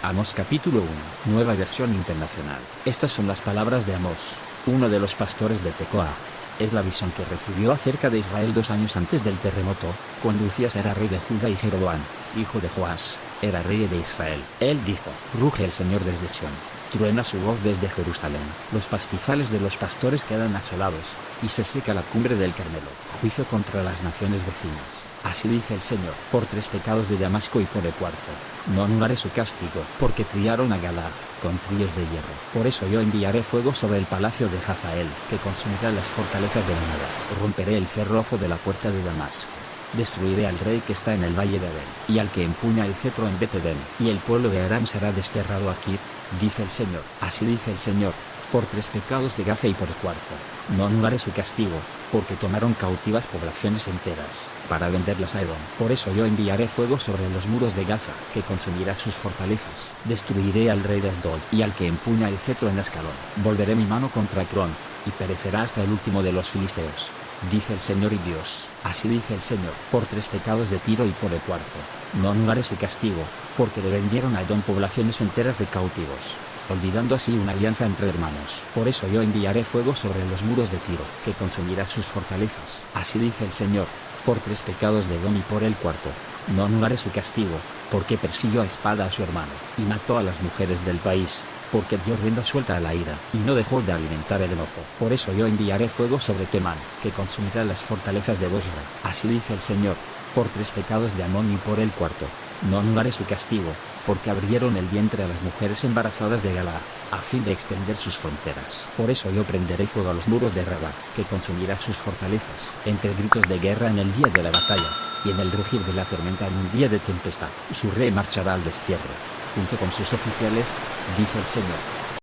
Amós capítulo 1, nueva versión internacional. Estas son las palabras de Amós, uno de los pastores de Tecoa. Es la visión que recibió acerca de Israel 2 años antes del terremoto, cuando Uzías era rey de Judá y Jeroboam, hijo de Joás, era rey de Israel. Él dijo: ruge el Señor desde Sión, truena su voz desde Jerusalén. Los pastizales de los pastores quedan asolados, y se seca la cumbre del Carmelo. Juicio contra las naciones vecinas. Así dice el Señor: por 3 pecados de Damasco y por el cuarto, no anularé su castigo, porque trillaron a Galaad con trillos de hierro. Por eso yo enviaré fuego sobre el palacio de Hazael, que consumirá las fortalezas de Granada. Romperé el cerrojo de la puerta de Damasco. Destruiré al rey que está en el valle de Abel, y al que empuña el cetro en Bet-Edén, y el pueblo de Aram será desterrado aquí, dice el Señor. Así dice el Señor: por 3 pecados de Gaza y por el cuarto, no anularé su castigo, porque tomaron cautivas poblaciones enteras, para venderlas a Edom. Por eso yo enviaré fuego sobre los muros de Gaza, que consumirá sus fortalezas. Destruiré al rey de Asdod, y al que empuña el cetro en Ascalón. Volveré mi mano contra Ecrón, y perecerá hasta el último de los filisteos, dice el Señor y Dios. Así dice el Señor: por 3 pecados de Tiro y por el cuarto, no anularé su castigo, porque le vendieron a Edom poblaciones enteras de cautivos, olvidando así una alianza entre hermanos. Por eso yo enviaré fuego sobre los muros de Tiro, que consumirá sus fortalezas. Así dice el Señor: por 3 pecados de Edom y por el cuarto, no anularé su castigo, porque persiguió a espada a su hermano, y mató a las mujeres del país, porque dio rienda suelta a la ira, y no dejó de alimentar el enojo. Por eso yo enviaré fuego sobre Temán, que consumirá las fortalezas de Bosra. Así dice el Señor: por 3 pecados de Amón y por el cuarto, no anularé su castigo, porque abrieron el vientre a las mujeres embarazadas de Galaad, a fin de extender sus fronteras. Por eso yo prenderé fuego a los muros de Rabá, que consumirá sus fortalezas. Entre gritos de guerra en el día de la batalla, y en el rugir de la tormenta en un día de tempestad, su rey marchará al destierro, junto con sus oficiales, dice el Señor.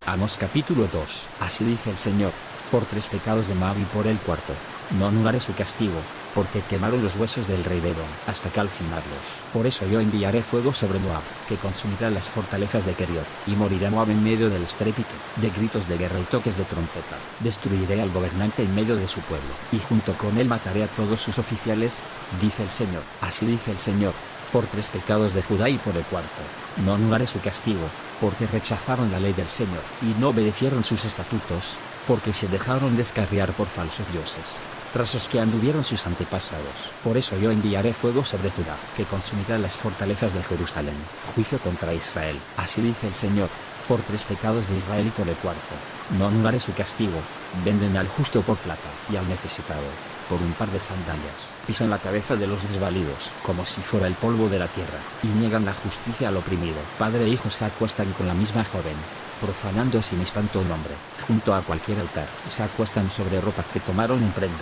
Amós capítulo 2. Así dice el Señor: por 3 pecados de Moab y por el cuarto, no anularé su castigo, porque quemaron los huesos del rey de Edom, hasta calcinarlos. Por eso yo enviaré fuego sobre Moab, que consumirá las fortalezas de Keriot, y morirá Moab en medio del estrépito, de gritos de guerra y toques de trompeta. Destruiré al gobernante en medio de su pueblo, y junto con él mataré a todos sus oficiales, dice el Señor. Así dice el Señor: por 3 pecados de Judá y por el cuarto, no anularé su castigo, porque rechazaron la ley del Señor, y no obedecieron sus estatutos, porque se dejaron descarriar por falsos dioses, tras los que anduvieron sus antepasados. Por eso yo enviaré fuego sobre Judá, que consumirá las fortalezas de Jerusalén. Juicio contra Israel. Así dice el Señor: por 3 pecados de Israel y por el cuarto, no anularé su castigo. Venden al justo por plata, y al necesitado por un par de sandalias. Pisan la cabeza de los desvalidos, como si fuera el polvo de la tierra, y niegan la justicia al oprimido. Padre e hijo se acuestan con la misma joven, profanando así mi santo nombre. Junto a cualquier altar, se acuestan sobre ropa que tomaron en prenda,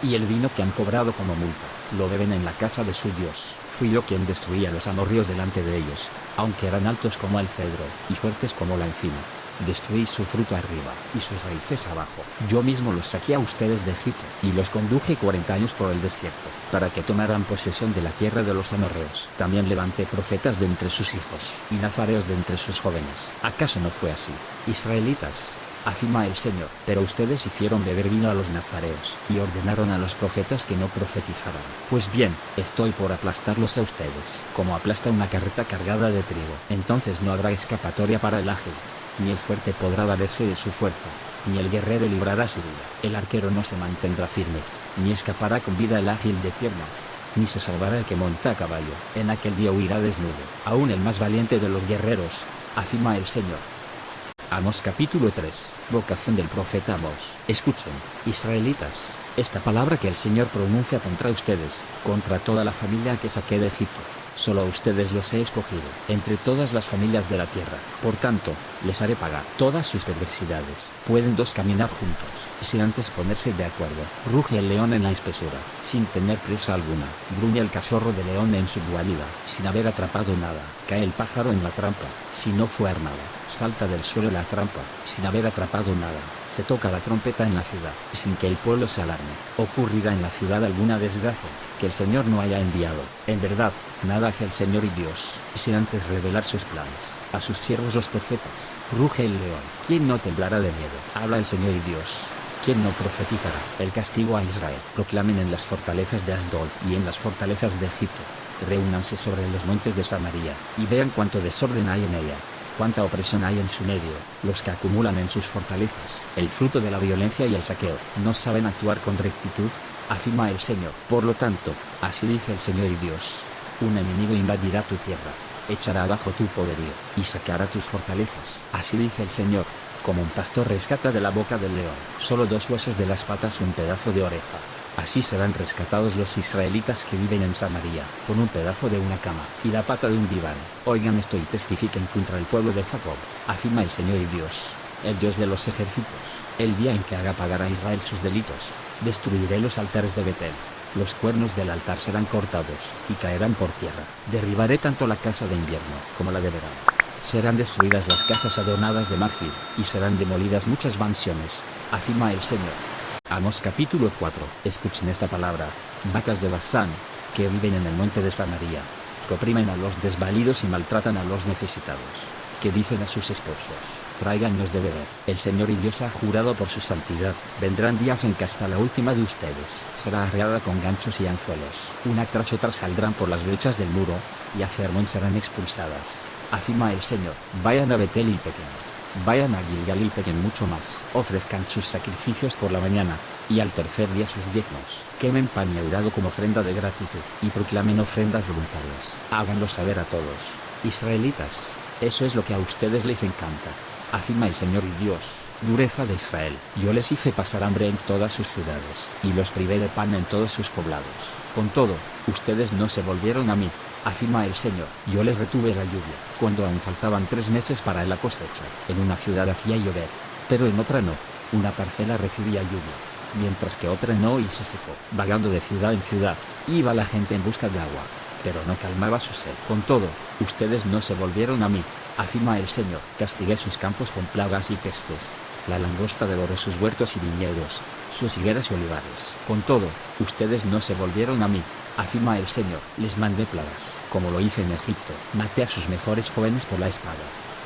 y el vino que han cobrado como multa, lo beben en la casa de su Dios. Fui yo quien destruía los amorrheos delante de ellos, aunque eran altos como el cedro, y fuertes como la encina. Destruí su fruto arriba, y sus raíces abajo. Yo mismo los saqué a ustedes de Egipto, y los conduje 40 años por el desierto, para que tomaran posesión de la tierra de los amorrheos. También levanté profetas de entre sus hijos, y nazareos de entre sus jóvenes. ¿Acaso no fue así, israelitas?, afirma el Señor? Pero ustedes hicieron beber vino a los nazareos, y ordenaron a los profetas que no profetizaran. Pues bien, estoy por aplastarlos a ustedes, como aplasta una carreta cargada de trigo. Entonces no habrá escapatoria para el ágil, ni el fuerte podrá valerse de su fuerza, ni el guerrero librará su vida. El arquero no se mantendrá firme, ni escapará con vida el ágil de piernas, ni se salvará el que monta a caballo. En aquel día huirá desnudo, aún el más valiente de los guerreros, afirma el Señor. Amós capítulo 3. Vocación del profeta Amós. Escuchen, israelitas, esta palabra que el Señor pronuncia contra ustedes, contra toda la familia que saqué de Egipto. Solo a ustedes los he escogido, entre todas las familias de la tierra. Por tanto, les haré pagar todas sus perversidades. ¿Pueden 2 caminar juntos, sin antes ponerse de acuerdo? Ruge el león en la espesura, sin tener presa alguna. Gruñe el cachorro de león en su guarida, sin haber atrapado nada. Cae el pájaro en la trampa, si no fue armada. Salta del suelo la trampa, sin haber atrapado nada. Se toca la trompeta en la ciudad, sin que el pueblo se alarme. ¿Ocurrirá en la ciudad alguna desgracia que el Señor no haya enviado? En verdad, nada hace el Señor y Dios, sin antes revelar sus planes a sus siervos los profetas. Ruge el león, ¿quién no temblará de miedo? Habla el Señor y Dios, ¿quién no profetizará? El castigo a Israel. Proclamen en las fortalezas de Asdod y en las fortalezas de Egipto. Reúnanse sobre los montes de Samaria, y vean cuánto desorden hay en ella. cuánta opresión hay en su medio, los que acumulan en sus fortalezas el fruto de la violencia y el saqueo, no saben actuar con rectitud, afirma el Señor. Por lo tanto, así dice el Señor y Dios, un enemigo invadirá tu tierra, echará abajo tu poderío, y saqueará tus fortalezas. Así dice el Señor, como un pastor rescata de la boca del león, solo 2 huesos de las patas y un pedazo de oreja. Así serán rescatados los israelitas que viven en Samaria, con un pedazo de una cama, y la pata de un diván. Oigan esto y testifiquen contra el pueblo de Jacob, afirma el Señor y Dios, el Dios de los ejércitos, el día en que haga pagar a Israel sus delitos, destruiré los altares de Betel. Los cuernos del altar serán cortados, y caerán por tierra. Derribaré tanto la casa de invierno, como la de verano. Serán destruidas las casas adornadas de marfil, y serán demolidas muchas mansiones, afirma el Señor. Amós capítulo 4. Escuchen esta palabra, vacas de Basán, que viven en el monte de Samaria, que oprimen a los desvalidos y maltratan a los necesitados, que dicen a sus esposos, tráigannos de beber. El Señor y Dios ha jurado por su santidad, vendrán días en que hasta la última de ustedes será arreada con ganchos y anzuelos. Una tras otra saldrán por las brechas del muro, y hacia Hermón serán expulsadas, afirma el Señor. Vayan a Betel y pequen. Vayan a Gilgal y pequen mucho más. Ofrezcan sus sacrificios por la mañana, y al tercer día sus diezmos. Quemen pan leudado como ofrenda de gratitud, y proclamen ofrendas voluntarias. Háganlo saber a todos. Israelitas, eso es lo que a ustedes les encanta, afirma el Señor y Dios, dureza de Israel. Yo les hice pasar hambre en todas sus ciudades, y los privé de pan en todos sus poblados. Con todo, ustedes no se volvieron a mí, afirma el Señor. Yo les retuve la lluvia, cuando aún faltaban 3 meses para la cosecha. En una ciudad hacía llover, pero en otra no. Una parcela recibía lluvia, mientras que otra no y se secó. Vagando de ciudad en ciudad, iba la gente en busca de agua, pero no calmaba su sed. Con todo, ustedes no se volvieron a mí, afirma el Señor. Castigué sus campos con plagas y pestes. La langosta devoró sus huertos y viñedos, sus higueras y olivares. Con todo, ustedes no se volvieron a mí, afirma el Señor. Les mandé plagas, como lo hice en Egipto. Maté a sus mejores jóvenes por la espada,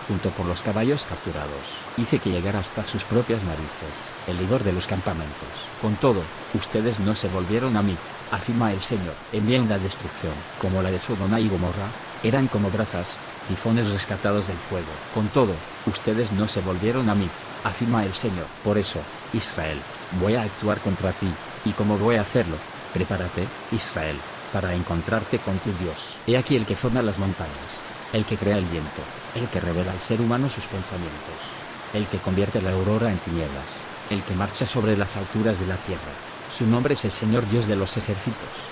junto con los caballos capturados. Hice que llegara hasta sus propias narices el rigor de los campamentos. Con todo, ustedes no se volvieron a mí, afirma el Señor. Envié una destrucción, como la de Sodoma y Gomorra. Eran como brazas, tifones rescatados del fuego. Con todo, ustedes no se volvieron a mí, afirma el Señor. Por eso, Israel, voy a actuar contra ti, y cómo voy a hacerlo. Prepárate, Israel, para encontrarte con tu Dios. He aquí el que forma las montañas, el que crea el viento, el que revela al ser humano sus pensamientos, el que convierte la aurora en tinieblas, el que marcha sobre las alturas de la tierra. Su nombre es el Señor Dios de los ejércitos.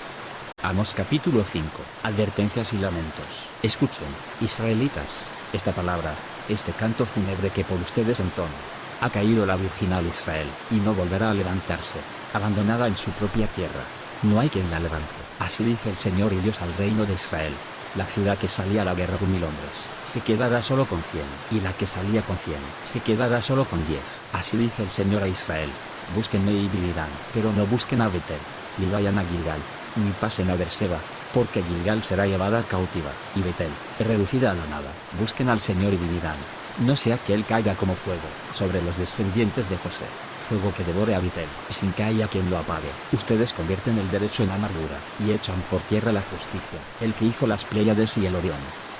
Amós capítulo 5. Advertencias y lamentos. Escuchen, israelitas, esta palabra, este canto fúnebre que por ustedes entono. Ha caído la virginal Israel, y no volverá a levantarse, abandonada en su propia tierra. No hay quien la levante. Así dice el Señor y Dios al reino de Israel. La ciudad que salía a la guerra con 1000 hombres, se quedará solo con 100, y la que salía con 100, se quedará solo con 10. Así dice el Señor a Israel. Búsquenme y vivirán, pero no busquen a Betel, ni vayan a Gilgal, ni pasen a Berseba, porque Gilgal será llevada cautiva, y Betel, reducida a la nada. Busquen al Señor y vivirán. No sea que él caiga como fuego sobre los descendientes de José, fuego que devore a Betel, sin que haya quien lo apague. Ustedes convierten el derecho en amargura, y echan por tierra la justicia. El que hizo las Pléyades y el Orión,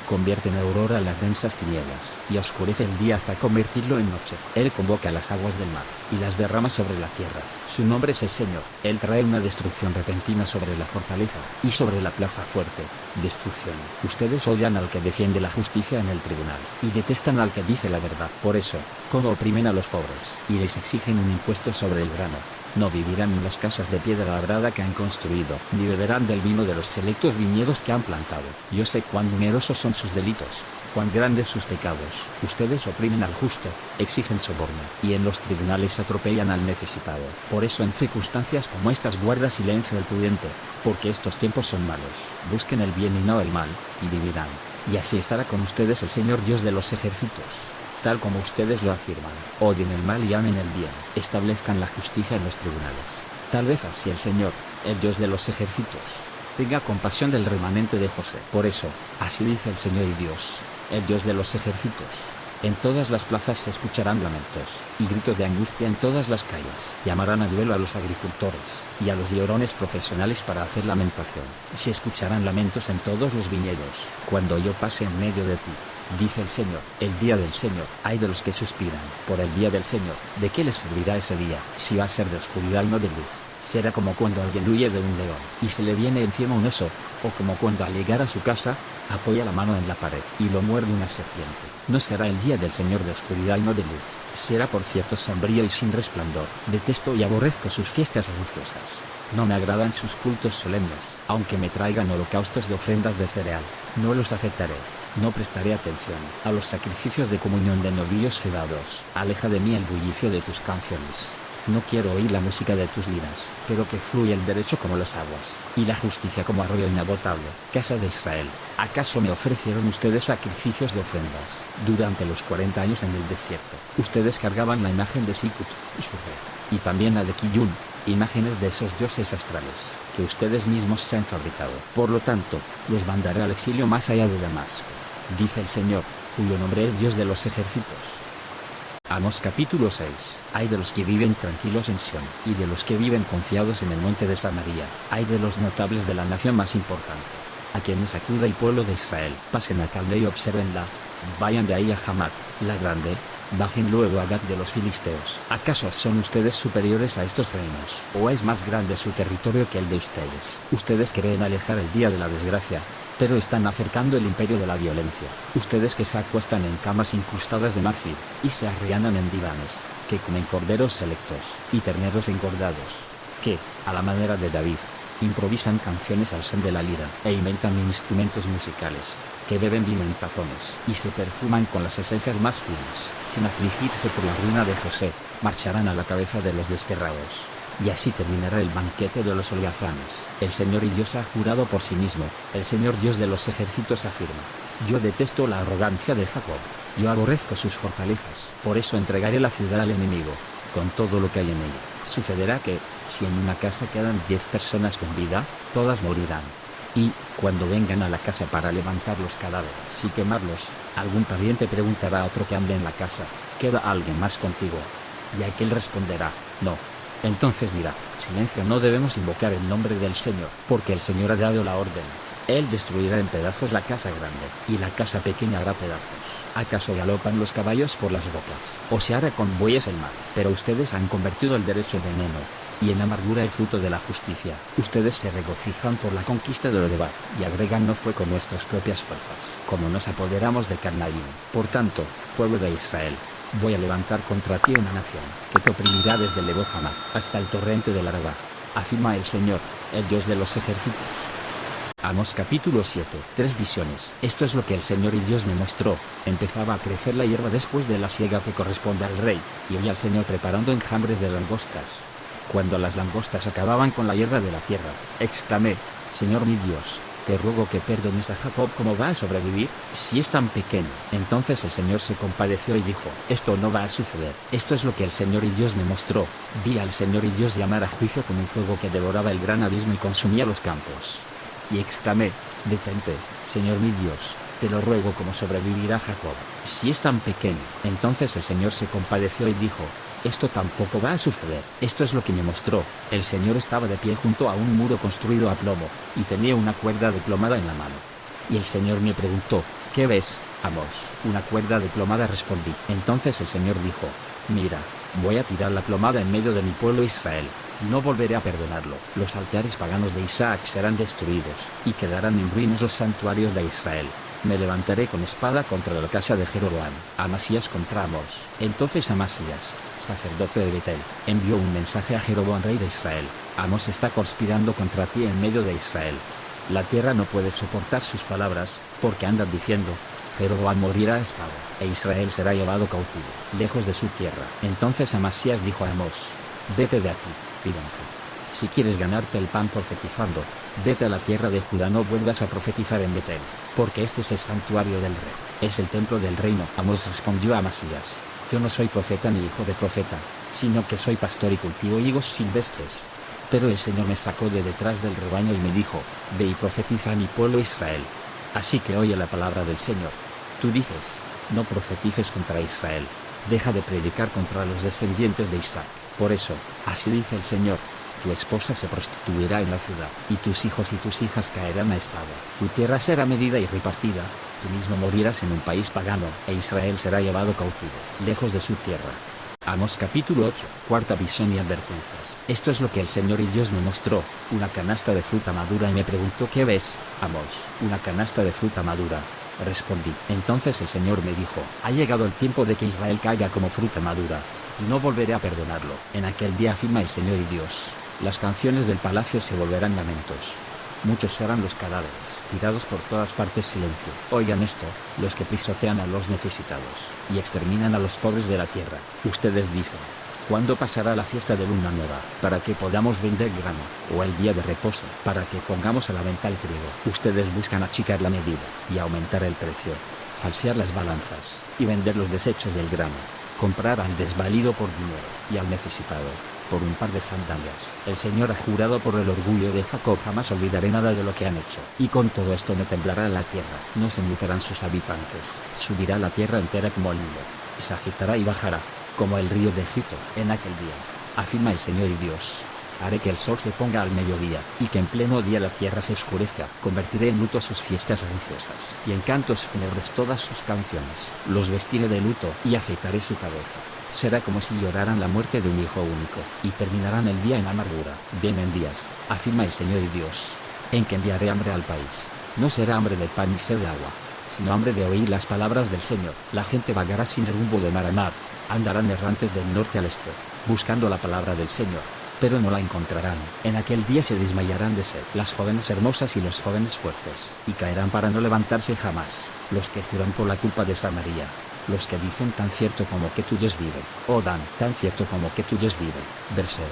convierte en aurora las densas tinieblas, y oscurece el día hasta convertirlo en noche. Él convoca las aguas del mar, y las derrama sobre la tierra. Su nombre es el Señor. Él trae una destrucción repentina sobre la fortaleza, y sobre la plaza fuerte, destrucción. Ustedes odian al que defiende la justicia en el tribunal, y detestan al que dice la verdad. Por eso, como oprimen a los pobres, y les exigen un impuesto sobre el grano, no vivirán en las casas de piedra labrada que han construido, ni beberán del vino de los selectos viñedos que han plantado. Yo sé cuán numerosos son sus delitos, cuán grandes sus pecados. Ustedes oprimen al justo, exigen soborno, y en los tribunales atropellan al necesitado. Por eso en circunstancias como estas guarda silencio el prudente, porque estos tiempos son malos. Busquen el bien y no el mal, y vivirán. Y así estará con ustedes el Señor Dios de los ejércitos, tal como ustedes lo afirman. Odien el mal y amen el bien. Establezcan la justicia en los tribunales. Tal vez así el Señor, el Dios de los ejércitos, tenga compasión del remanente de José. Por eso, así dice el Señor y Dios, el Dios de los ejércitos. En todas las plazas se escucharán lamentos, y gritos de angustia en todas las calles. Llamarán a duelo a los agricultores, y a los llorones profesionales para hacer lamentación. Se escucharán lamentos en todos los viñedos, cuando yo pase en medio de ti. Dice el Señor, el día del Señor, hay de los que suspiran por el día del Señor. ¿De qué les servirá ese día, si va a ser de oscuridad y no de luz? Será como cuando alguien huye de un león, y se le viene encima un oso, o como cuando al llegar a su casa, apoya la mano en la pared, y lo muerde una serpiente. No será el día del Señor de oscuridad y no de luz. Será por cierto sombrío y sin resplandor. Detesto y aborrezco sus fiestas religiosas. No me agradan sus cultos solemnes. Aunque me traigan holocaustos de ofrendas de cereal, no los aceptaré. No prestaré atención a los sacrificios de comunión de novillos cebados. Aleja de mí el bullicio de tus canciones. No quiero oír la música de tus liras, pero que fluya el derecho como las aguas, y la justicia como arroyo inagotable. Casa de Israel, ¿acaso me ofrecieron ustedes sacrificios de ofrendas durante los 40 años en el desierto? Ustedes cargaban la imagen de Sikut, su rey, y también la de Kiyun, imágenes de esos dioses astrales, que ustedes mismos se han fabricado. Por lo tanto, los mandaré al exilio más allá de Damasco, dice el Señor, cuyo nombre es Dios de los ejércitos. Amós capítulo 6. Hay de los que viven tranquilos en Sión, y de los que viven confiados en el monte de Samaria. Hay de los notables de la nación más importante, a quienes acuda el pueblo de Israel. Pasen a Calde y obsérvenla. Vayan de ahí a Hamat, la grande. Bajen luego a Gat de los filisteos. ¿Acaso son ustedes superiores a estos reinos? ¿O es más grande su territorio que el de ustedes? Ustedes quieren alejar el día de la desgracia, pero están acercando el imperio de la violencia. Ustedes que se acuestan en camas incrustadas de marfil, y se arrianan en divanes, que comen corderos selectos, y terneros engordados, que, a la manera de David, improvisan canciones al son de la lira, e inventan instrumentos musicales, que beben vino en tazones, y se perfuman con las esencias más finas, sin afligirse por la ruina de José, marcharán a la cabeza de los desterrados. Y así terminará el banquete de los holgazanes. El Señor y Dios ha jurado por sí mismo, el Señor Dios de los ejércitos afirma: yo detesto la arrogancia de Jacob, yo aborrezco sus fortalezas. Por eso entregaré la ciudad al enemigo, con todo lo que hay en ella. Sucederá que, si en una casa quedan 10 personas con vida, todas morirán. Y, cuando vengan a la casa para levantar los cadáveres y quemarlos, algún pariente preguntará a otro que ande en la casa: ¿queda alguien más contigo? Y aquel responderá: no. Entonces dirá: silencio, no debemos invocar el nombre del Señor, porque el Señor ha dado la orden. Él destruirá en pedazos la casa grande, y la casa pequeña hará pedazos. ¿Acaso galopan los caballos por las rocas, o se hará con bueyes el mar? Pero ustedes han convertido el derecho en veneno, y en amargura el fruto de la justicia. Ustedes se regocijan por la conquista de Lodebar, y agregan: no fue con nuestras propias fuerzas como nos apoderamos de Carnaim. Por tanto, pueblo de Israel, voy a levantar contra ti una nación, que te oprimirá desde Lebo Hamat hasta el torrente del Arabá, afirma el Señor, el Dios de los ejércitos. Amós capítulo 7. 3 visiones. Esto es lo que el Señor y Dios me mostró. Empezaba a crecer la hierba después de la siega que corresponde al rey, y oí al Señor preparando enjambres de langostas. Cuando las langostas acababan con la hierba de la tierra, exclamé: Señor mi Dios, te ruego que perdones a Jacob. ¿Cómo va a sobrevivir, si es tan pequeño? Entonces el Señor se compadeció y dijo: esto no va a suceder. Esto es lo que el Señor y Dios me mostró. Vi al Señor y Dios llamar a juicio con un fuego que devoraba el gran abismo y consumía los campos. Y exclamé: detente, Señor mi Dios, te lo ruego. ¿Cómo sobrevivirá Jacob, si es tan pequeño? Entonces el Señor se compadeció y dijo: esto tampoco va a suceder. Esto es lo que me mostró. El Señor estaba de pie junto a un muro construido a plomo, y tenía una cuerda deplomada en la mano. Y el Señor me preguntó: ¿qué ves, Amós? Una cuerda deplomada, respondí. Entonces el Señor dijo: mira, voy a tirar la plomada en medio de mi pueblo Israel. No volveré a perdonarlo. Los altares paganos de Isaac serán destruidos, y quedarán en ruinas los santuarios de Israel. Me levantaré con espada contra la casa de Jeroboam. Amasías contra Amós. Entonces Amasías, sacerdote de Betel, envió un mensaje a Jeroboam, rey de Israel: Amós está conspirando contra ti en medio de Israel. La tierra no puede soportar sus palabras, porque andan diciendo: Jeroboam morirá a espada, e Israel será llevado cautivo, lejos de su tierra. Entonces Amasías dijo a Amós: vete de aquí, pídate. Si quieres ganarte el pan profetizando, vete a la tierra de Judá. No vuelvas a profetizar en Betel, porque este es el santuario del rey, es el templo del reino. Amós respondió a Amasías: yo no soy profeta ni hijo de profeta, sino que soy pastor y cultivo higos silvestres. Pero el Señor me sacó de detrás del rebaño y me dijo: ve y profetiza a mi pueblo Israel. Así que oye la palabra del Señor. Tú dices: no profetices contra Israel, deja de predicar contra los descendientes de Isaac. Por eso, así dice el Señor: Tu esposa se prostituirá en la ciudad, y tus hijos y tus hijas caerán a espada. Tu tierra será medida y repartida. Tú mismo morirás en un país pagano, e Israel será llevado cautivo, lejos de su tierra. Amós capítulo 8, cuarta visión y advertencias. Esto es lo que el Señor y Dios me mostró, una canasta de fruta madura, y me preguntó: ¿qué ves, Amós? Una canasta de fruta madura. Respondí. Entonces el Señor me dijo: ha llegado el tiempo de que Israel caiga como fruta madura, y no volveré a perdonarlo. En aquel día, afirma el Señor y Dios, las canciones del palacio se volverán lamentos. Muchos serán los cadáveres, tirados por todas partes. Silencio. Oigan esto, los que pisotean a los necesitados, y exterminan a los pobres de la tierra. Ustedes dicen: ¿cuándo pasará la fiesta de luna nueva, para que podamos vender grano, o el día de reposo, para que pongamos a la venta el trigo? Ustedes buscan achicar la medida, y aumentar el precio, falsear las balanzas, y vender los desechos del grano, comprar al desvalido por dinero, y al necesitado por un par de sandalias. El Señor ha jurado por el orgullo de Jacob: jamás olvidaré nada de lo que han hecho. Y con todo esto no temblará la tierra, no se mutarán sus habitantes. Subirá la tierra entera como el Nilo, y se agitará y bajará, como el río de Egipto. En aquel día, afirma el Señor y Dios, haré que el sol se ponga al mediodía, y que en pleno día la tierra se oscurezca. Convertiré en luto sus fiestas religiosas, y en cantos fúnebres todas sus canciones. Los vestiré de luto, y afeitaré su cabeza. Será como si lloraran la muerte de un hijo único, y terminarán el día en amargura. Vienen días, afirma el Señor y Dios, en que enviaré hambre al país. No será hambre de pan ni sed de agua, sino hambre de oír las palabras del Señor. La gente vagará sin rumbo de mar a mar, andarán errantes del norte al este, buscando la palabra del Señor, pero no la encontrarán. En aquel día se desmayarán de sed las jóvenes hermosas y los jóvenes fuertes, y caerán para no levantarse jamás, los que juran por la culpa de Samaria, los que dicen: tan cierto como que tu Dios vive. O Dan: tan cierto como que tu Dios vive. Berseba.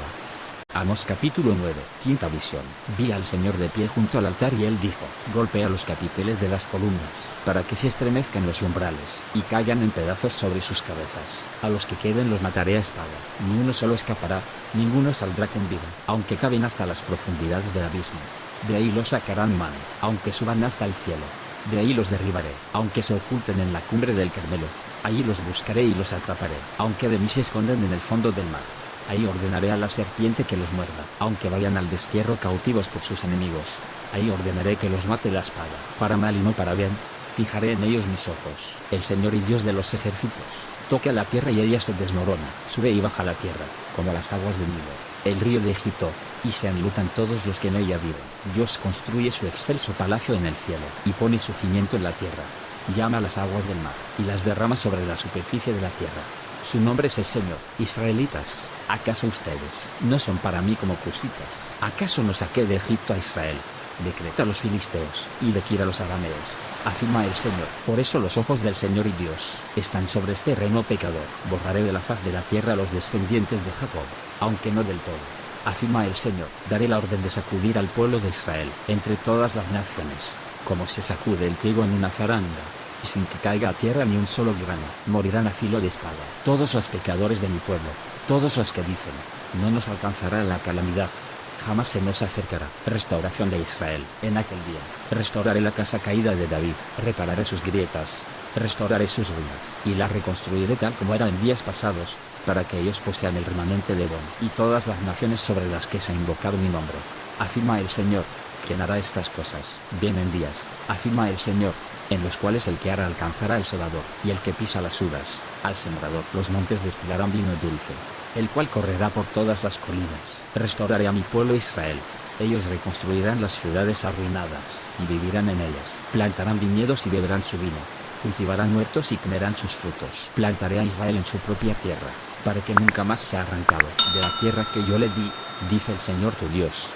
Amós capítulo 9, quinta visión. Vi al Señor de pie junto al altar, y él dijo: golpea los capiteles de las columnas, para que se estremezcan los umbrales, y caigan en pedazos sobre sus cabezas. A los que queden los mataré a espada. Ni uno solo escapará, ninguno saldrá con vida, aunque caben hasta las profundidades del abismo. De ahí los sacarán mano, aunque suban hasta el cielo. De ahí los derribaré, aunque se oculten en la cumbre del Carmelo. Allí los buscaré y los atraparé, aunque de mí se esconden en el fondo del mar. Ahí ordenaré a la serpiente que los muerda, aunque vayan al destierro cautivos por sus enemigos. Ahí ordenaré que los mate la espada, para mal y no para bien. Fijaré en ellos mis ojos. El Señor y Dios de los ejércitos toca la tierra y ella se desmorona. Sube y baja la tierra, como las aguas del Nilo, el río de Egipto, y se enlutan todos los que en ella viven. Dios construye su excelso palacio en el cielo, y pone su cimiento en la tierra. Llama a las aguas del mar, y las derrama sobre la superficie de la tierra. Su nombre es el Señor. Israelitas, ¿acaso ustedes no son para mí como cusitas? ¿Acaso no saqué de Egipto a Israel, de Creta a los filisteos, y de Kir a los arameos? Afirma el Señor. Por eso los ojos del Señor y Dios están sobre este reino pecador. Borraré de la faz de la tierra a los descendientes de Jacob, aunque no del todo. Afirma el Señor. Daré la orden de sacudir al pueblo de Israel entre todas las naciones, como se sacude el trigo en una zaranda, sin que caiga a tierra ni un solo grano. Morirán a filo de espada todos los pecadores de mi pueblo, todos los que dicen: no nos alcanzará la calamidad, jamás se nos acercará. Restauración de Israel. En aquel día, restauraré la casa caída de David, repararé sus grietas, restauraré sus ruinas, y las reconstruiré tal como eran en días pasados, para que ellos posean el remanente de Edom, y todas las naciones sobre las que se ha invocado mi nombre. Afirma el Señor, quien hará estas cosas. Vienen días, afirma el Señor, en los cuales el que ara alcanzará al segador, y el que pisa las uvas, al sembrador. Los montes destilarán vino dulce, el cual correrá por todas las colinas. Restauraré a mi pueblo Israel. Ellos reconstruirán las ciudades arruinadas, y vivirán en ellas. Plantarán viñedos y beberán su vino. Cultivarán huertos y comerán sus frutos. Plantaré a Israel en su propia tierra, para que nunca más sea arrancado de la tierra que yo le di, dice el Señor tu Dios.